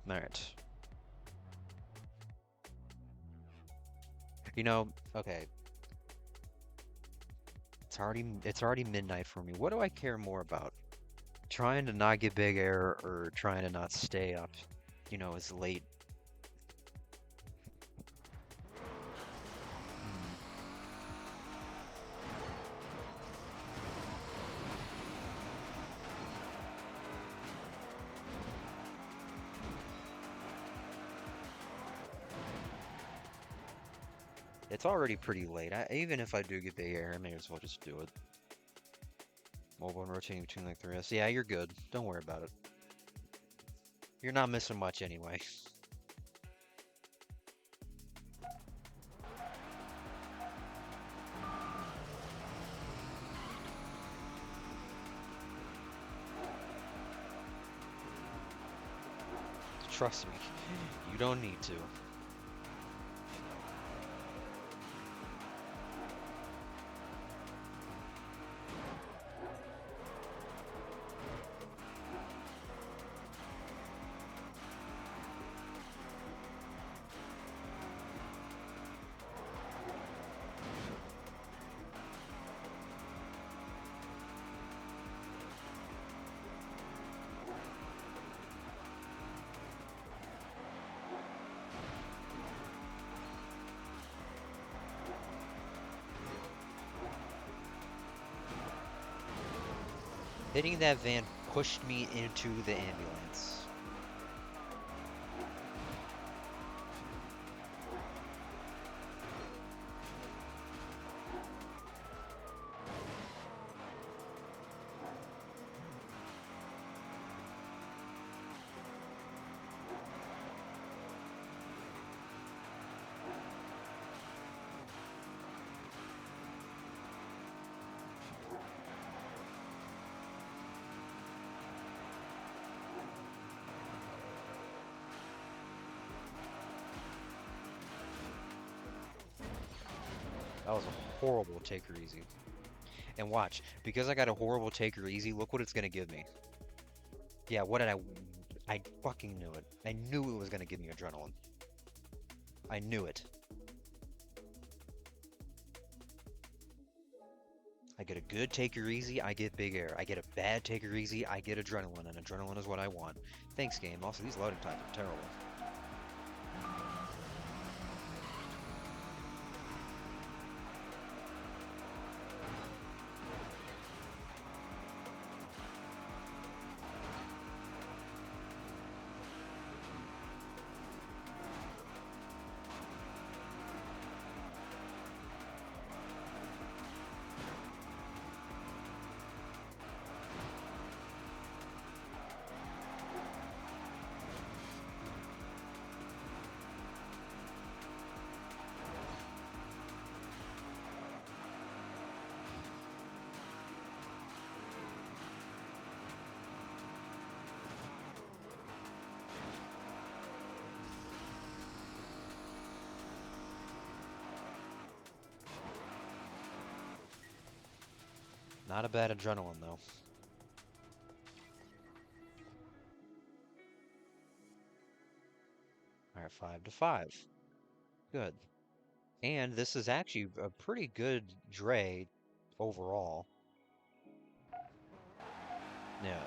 Alright. You know, okay. It's already midnight for me. What do I care more about? Trying to not get big air or trying to not stay up, as late. Hmm. It's already pretty late. Even if I do get big air, I may as well just do it. Mobile and rotating between like the rest. Yeah, you're good. Don't worry about it. You're not missing much anyway. Trust me, you don't need to. Hitting that van pushed me into the ambulance. That was a horrible take her easy. And watch, because I got a horrible take her easy, look what it's gonna give me. Yeah, what did I fucking knew it. I knew it was gonna give me adrenaline. I knew it. I get a good take her easy, I get big air. I get a bad take her easy, I get adrenaline, and adrenaline is what I want. Thanks, game. Also, these loading times are terrible. Not a bad adrenaline, though. Alright, 5 to 5. Good. And this is actually a pretty good Dre overall. Yeah.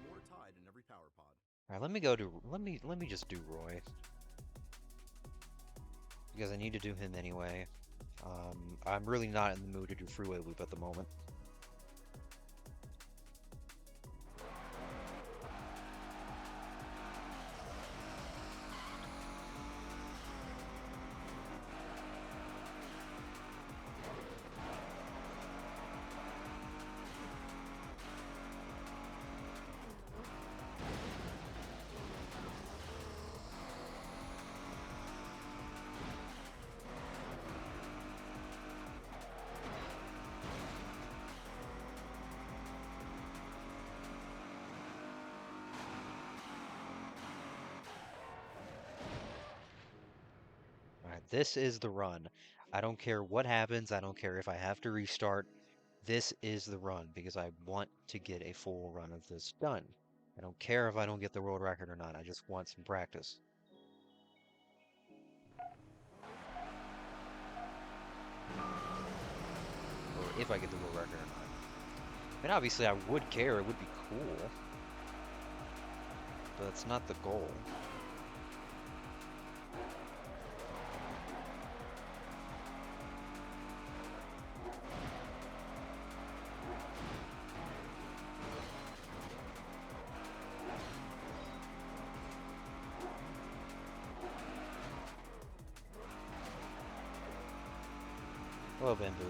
more tide in every power pod. All right, let me just do Roy because I need to do him anyway. I'm really not in the mood to do Freeway Loop at the moment. All right, this is the run. I don't care what happens. I don't care if I have to restart. This is the run because I want to get a full run of this done. I don't care if I don't get the world record or not. I just want some practice. Or if I get the world record or not. I mean, obviously I would care. It would be cool. But that's not the goal. Hello, Bamboo.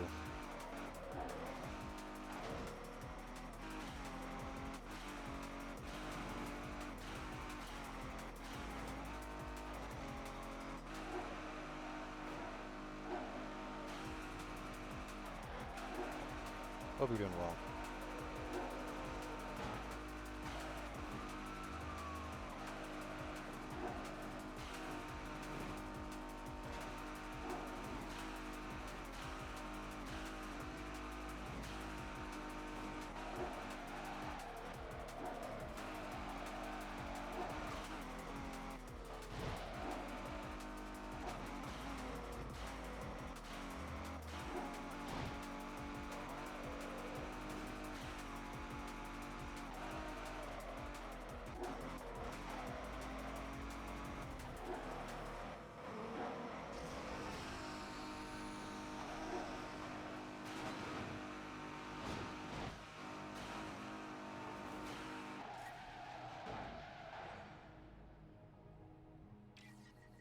Hope you're doing well.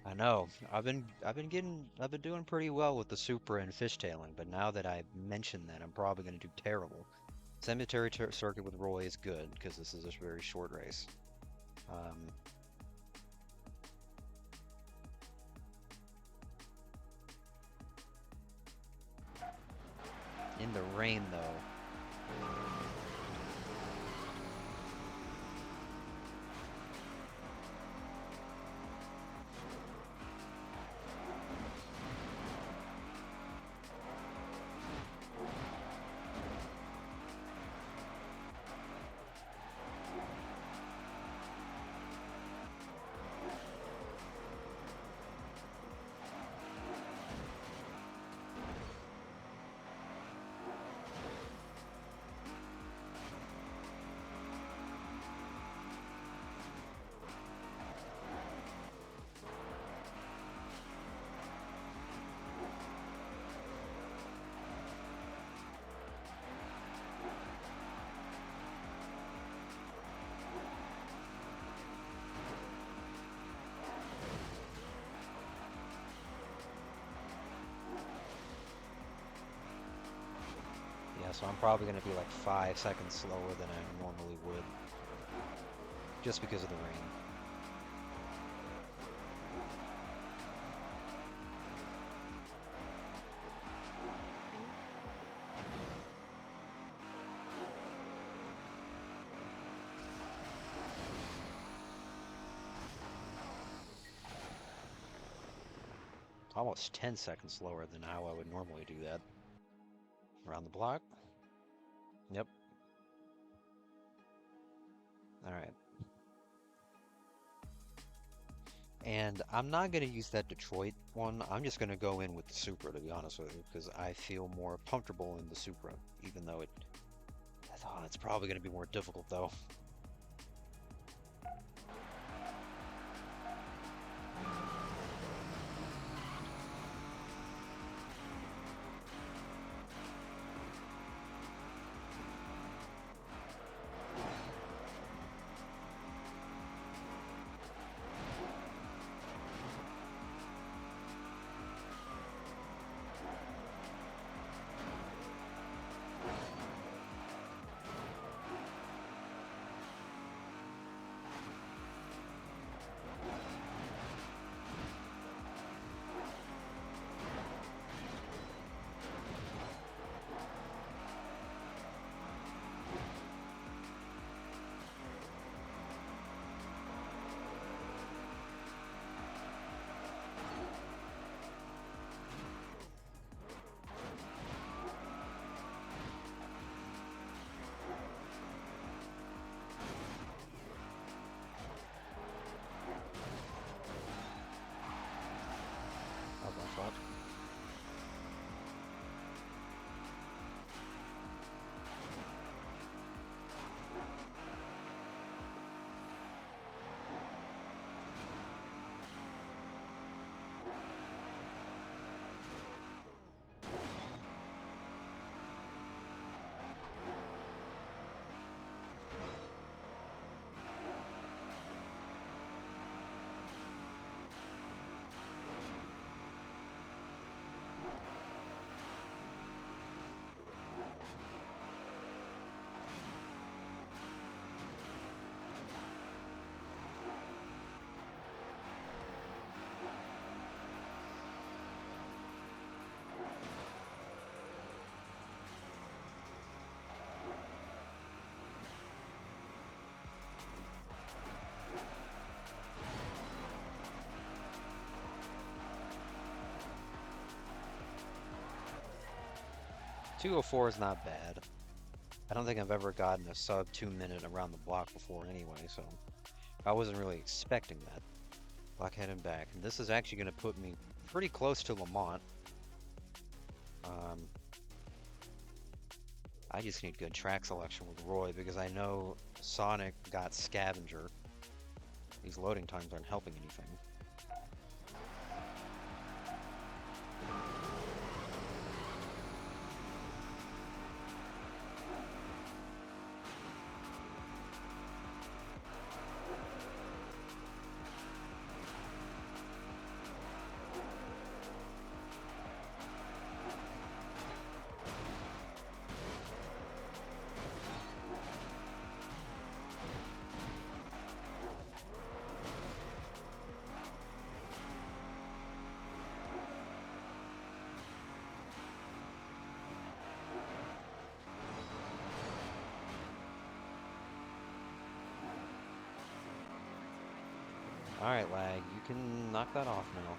I know. I've been doing pretty well with the Supra and fishtailing, but now that I mentioned that, I'm probably going to do terrible. Cemetery circuit with Roy is good because this is a very short race. Um, in the rain though. Yeah, so I'm probably going to be like 5 seconds slower than I normally would, just because of the rain. Almost 10 seconds slower than how I would normally do that. Around the block. Yep. Alright. And I'm not going to use that Detroit one. I'm just going to go in with the Supra, to be honest with you, because I feel more comfortable in the Supra, even though it's probably going to be more difficult, though. That was my fault. .204 is not bad. I don't think I've ever gotten a sub 2 minute around the block before anyway, so I wasn't really expecting that. Blockhead and back. And this is actually going to put me pretty close to Lamont. I just need good track selection with Roy because I know Sonic got Scavenger. These loading times aren't helping anything. Alright, lag, you can knock that off now.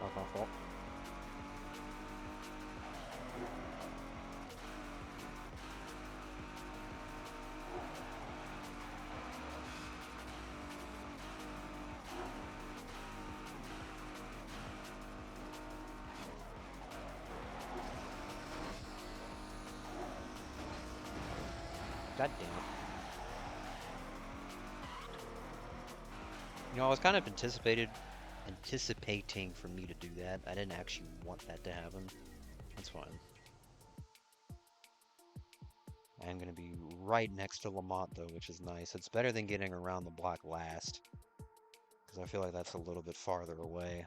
Not my fault. God damn it. You know, I was kind of anticipated anticipating for me to do that. I didn't actually want that to happen. That's fine. I'm gonna be right next to Lamont though, which is nice. It's better than getting around the block last, because I feel like that's a little bit farther away.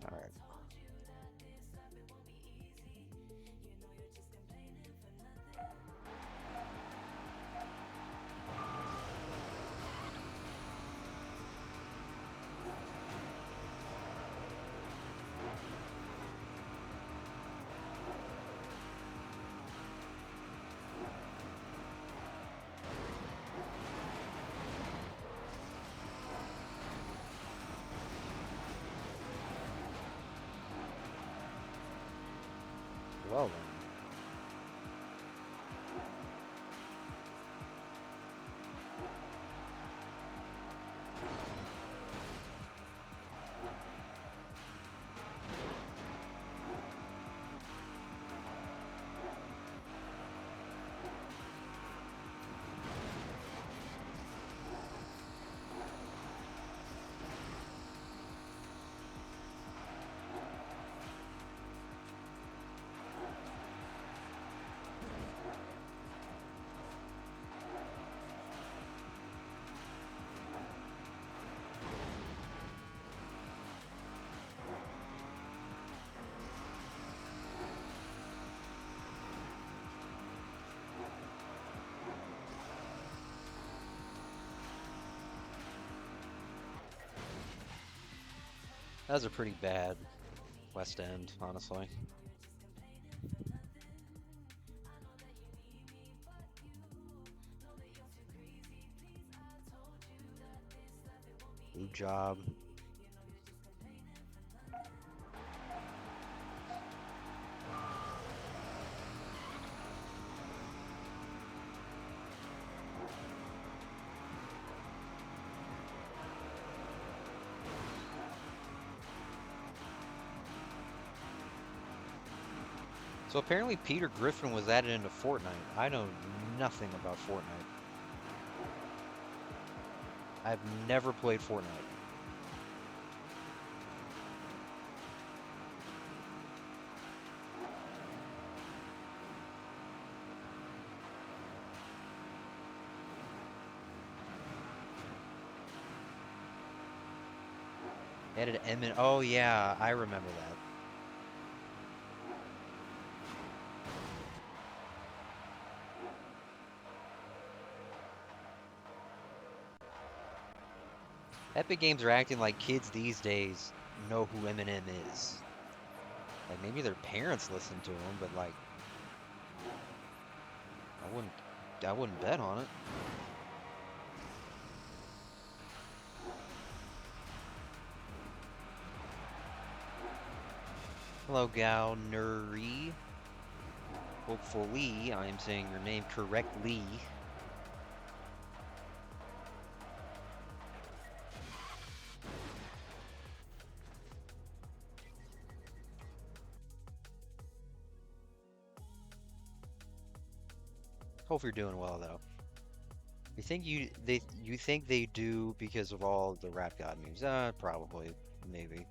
All right. Well then. That was a pretty bad West End, honestly. Good job. So apparently Peter Griffin was added into Fortnite. I know nothing about Fortnite. I've never played Fortnite. Added M in. Oh yeah, I remember that. Epic Games are acting like kids these days know who Eminem is. Like maybe their parents listen to him, but like I wouldn't I wouldn't bet on it. Hello, Gauneri. Hopefully, I am saying your name correctly. Hope you're doing well though. You think they do because of all the Rap God memes? Probably, maybe.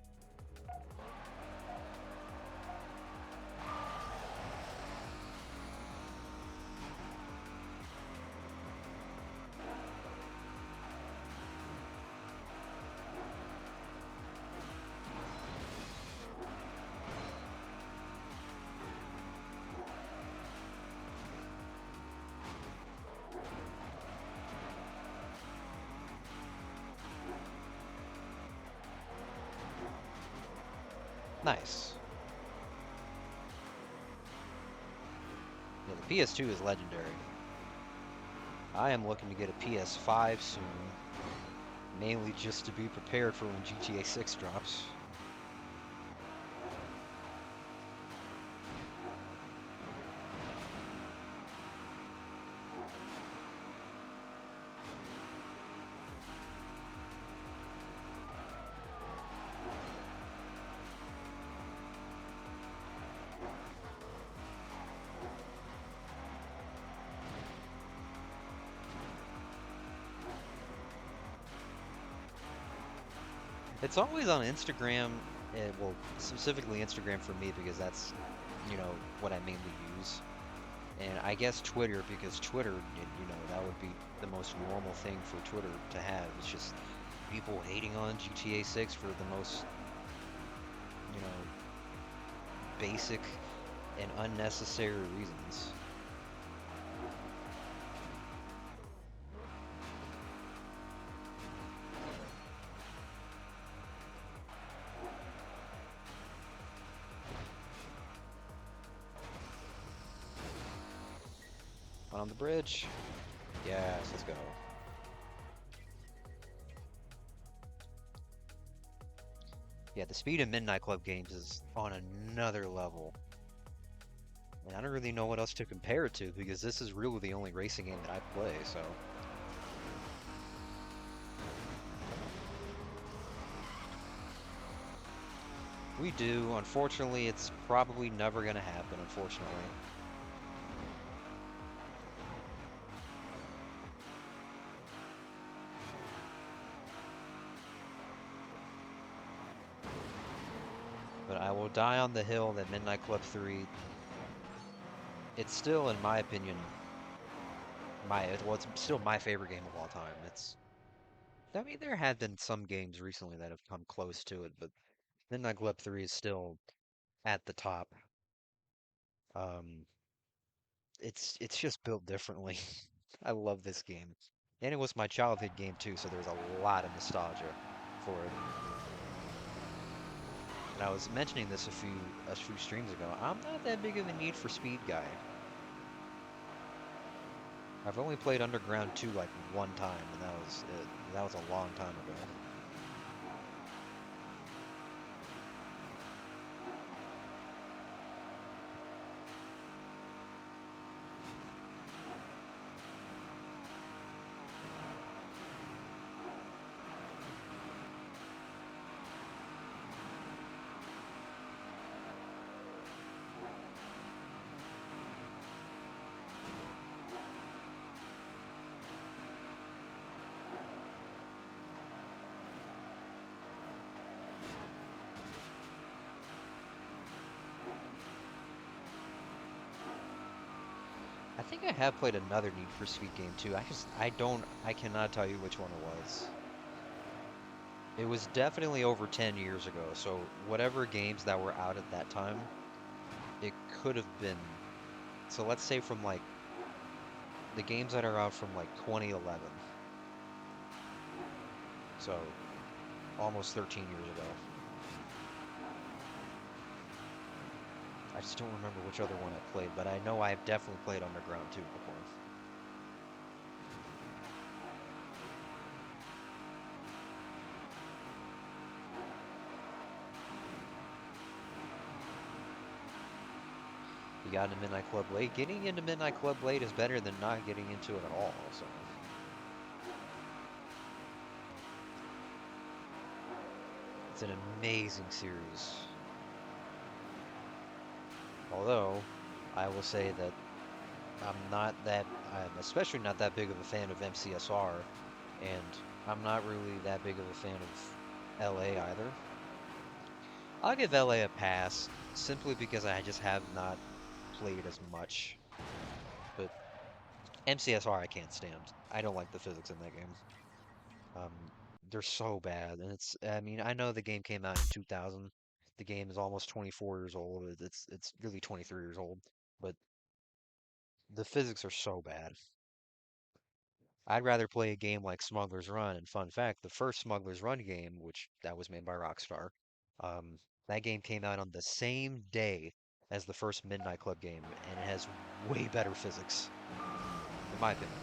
Nice. Yeah, the PS2 is legendary. I am looking to get a PS5 soon, mainly just to be prepared for when GTA 6 drops. It's always on Instagram, well, specifically Instagram for me because that's, what I mainly use. And I guess Twitter because Twitter, that would be the most normal thing for Twitter to have. It's just people hating on GTA 6 for the most, you know, basic and unnecessary reasons. On the bridge? Yes, let's go. Yeah, the speed in Midnight Club games is on another level. And I don't really know what else to compare it to because this is really the only racing game that I play, so. We do. Unfortunately, it's probably never going to happen, unfortunately. But I will die on the hill that Midnight Club 3, it's still, in my opinion, it's still my favorite game of all time. I mean, there have been some games recently that have come close to it, but Midnight Club 3 is still at the top. Um, it's just built differently. I love this game. And it was my childhood game too, so there's a lot of nostalgia for it. And I was mentioning this a few streams ago. I'm not that big of a Need for Speed guy. I've only played Underground 2 like one time, and that was it. That was a long time ago. I think I have played another Need for Speed game too. I cannot tell you which one it was. It was definitely over 10 years ago, so whatever games that were out at that time, it could have been. So let's say from like the games that are out from like 2011. So almost 13 years ago. I just don't remember which other one I played, but I know I've definitely played Underground 2 before. You got into Midnight Club late. Getting into Midnight Club late is better than not getting into it at all, so. It's an amazing series. Although, I will say that I'm especially not that big of a fan of MCSR, and I'm not really that big of a fan of LA either. I'll give LA a pass simply because I just have not played as much. But MCSR I can't stand. I don't like the physics in that game. They're so bad, and I mean, I know the game came out in 2000. The game is almost 24 years old. It's really 23 years old, but the physics are so bad. I'd rather play a game like Smuggler's Run. And fun fact, the first Smuggler's Run game, which that was made by Rockstar, that game came out on the same day as the first Midnight Club game, and it has way better physics, in my opinion.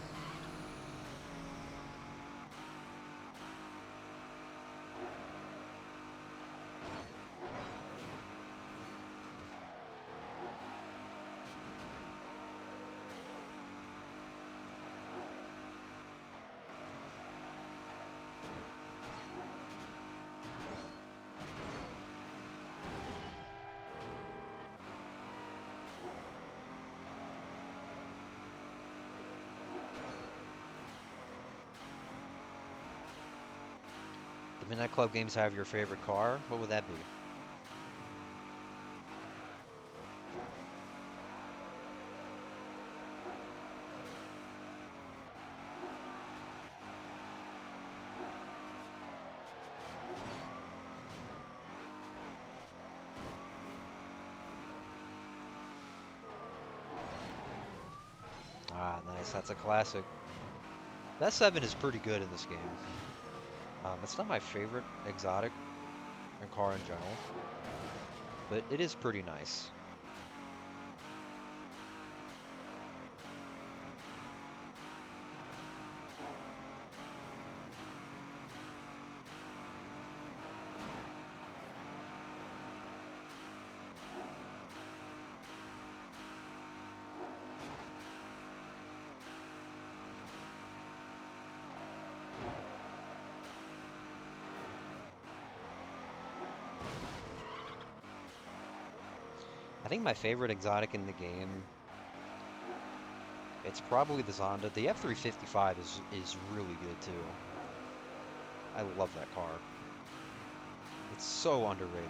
The Midnight Club games have your favorite car? What would that be? Ah, nice. That's a classic. That 7 is pretty good in this game. It's not my favorite exotic and car in general, but it is pretty nice. I think my favorite exotic in the game, it's probably the Zonda. The F355 is really good too. I love that car. It's so underrated.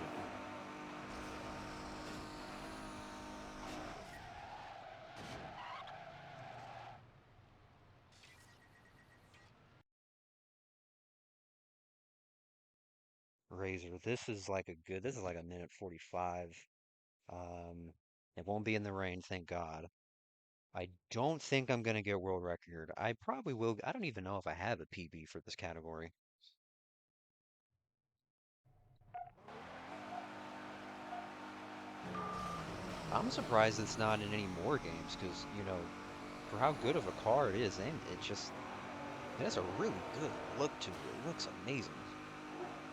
Razor, this is like a minute 45. Um, it won't be in the rain, thank God. I don't think I'm gonna get world record. I probably will. I don't even know if I have a PB for this category. I'm surprised it's not in any more games because, for how good of a car it is, and it has a really good look to it. It looks amazing.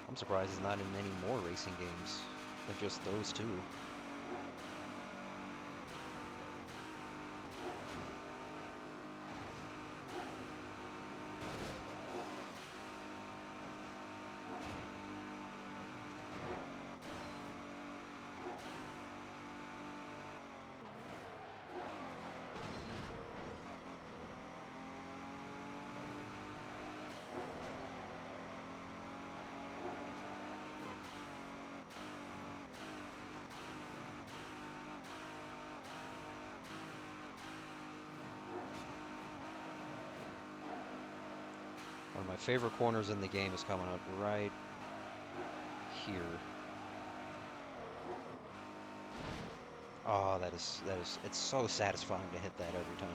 I'm surprised it's not in any more racing games than just those two. One of my favorite corners in the game is coming up right here. Oh, it's so satisfying to hit that every time.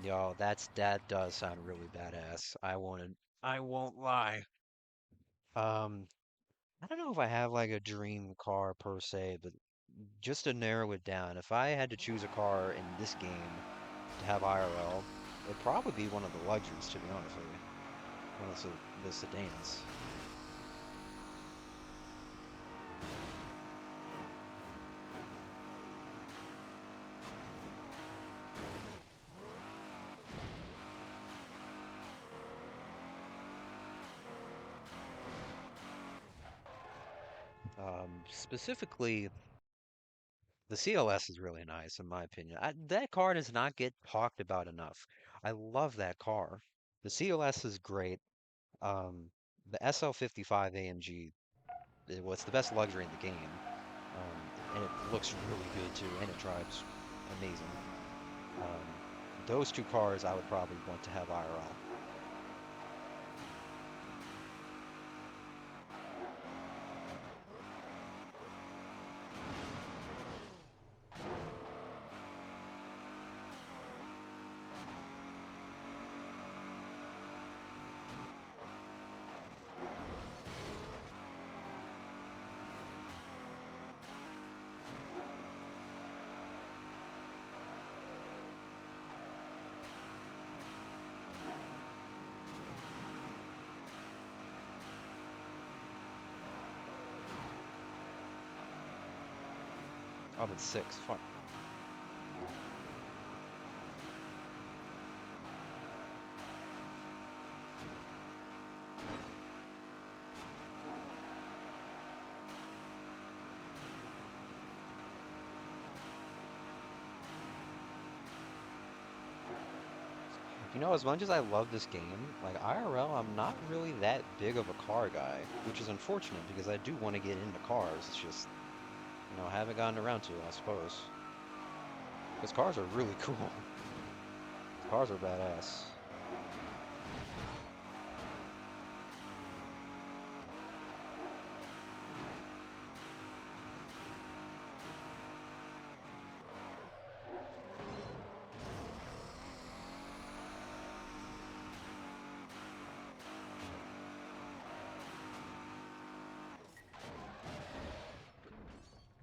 Yo, that does sound really badass. I won't lie. Um, I don't know if I have like a dream car per se, but just to narrow it down, if I had to choose a car in this game to have IRL, it'd probably be one of the luxuries, to be honest with you. One of the sedans. Specifically, the CLS is really nice in my opinion. That car does not get talked about enough. I love that car. The CLS is great. Um, the SL55 AMG, well, it's the best luxury in the game. And it looks really good too, and it drives amazing. Um, those two cars I would probably want to have IRL. Oh, that's six. Fuck. You know, as much as I love this game, like IRL, I'm not really that big of a car guy, which is unfortunate because I do want to get into cars. It's just, I haven't gotten around to it, I suppose. Because cars are really cool. Cars are badass.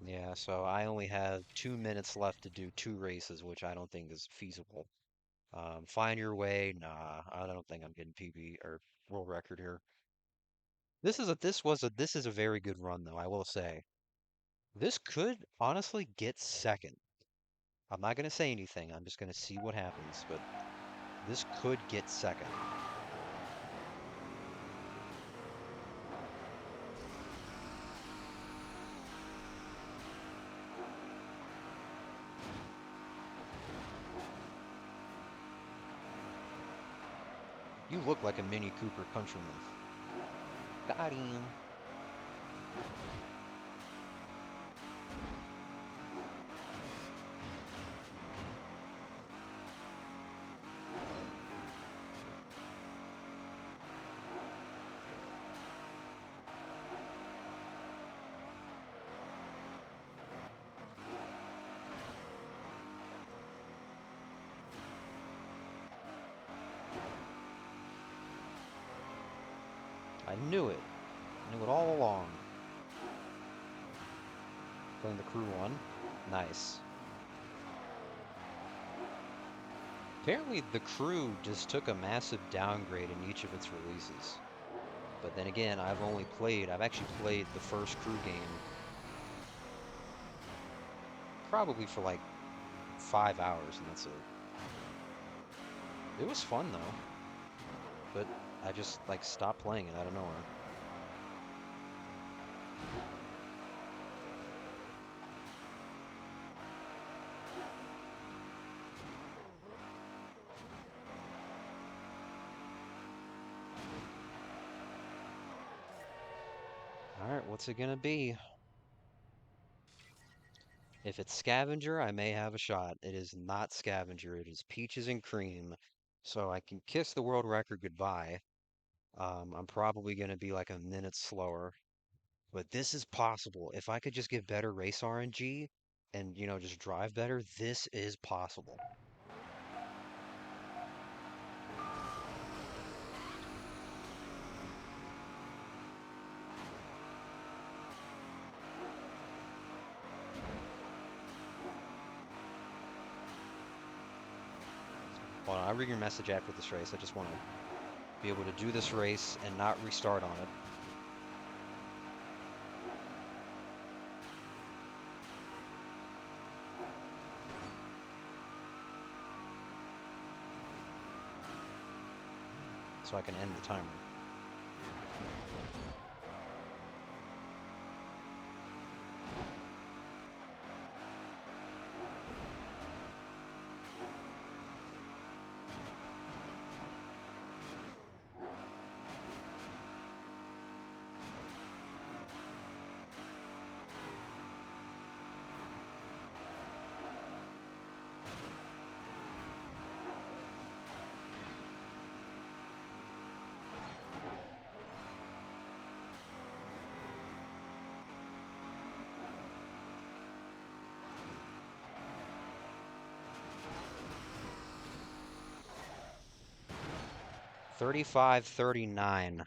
Yeah, so I only have 2 minutes left to do two races, which I don't think is feasible. Find your way. Nah, I don't think I'm getting PB or world record here. This is a very good run though, I will say. This could honestly get second. I'm not gonna say anything. I'm just gonna see what happens, but this could get second. You look like a Mini Cooper countryman. Got him. I knew it. I knew it all along. Playing the crew one. Nice. Apparently, the crew just took a massive downgrade in each of its releases. But then again, I've actually played the first crew game probably for like 5 hours, and that's it. It was fun though, but I just like stopped playing it out of nowhere. Alright, what's it gonna be? If it's Scavenger, I may have a shot. It is not Scavenger, it is Peaches and Cream. So I can kiss the world record goodbye. I'm probably gonna be like a minute slower, but this is possible. If I could just get better race RNG and, just drive better, this is possible. Hold on, I'll read your message after this race. I just want to be able to do this race and not restart on it. So I can end the timer. 3539.6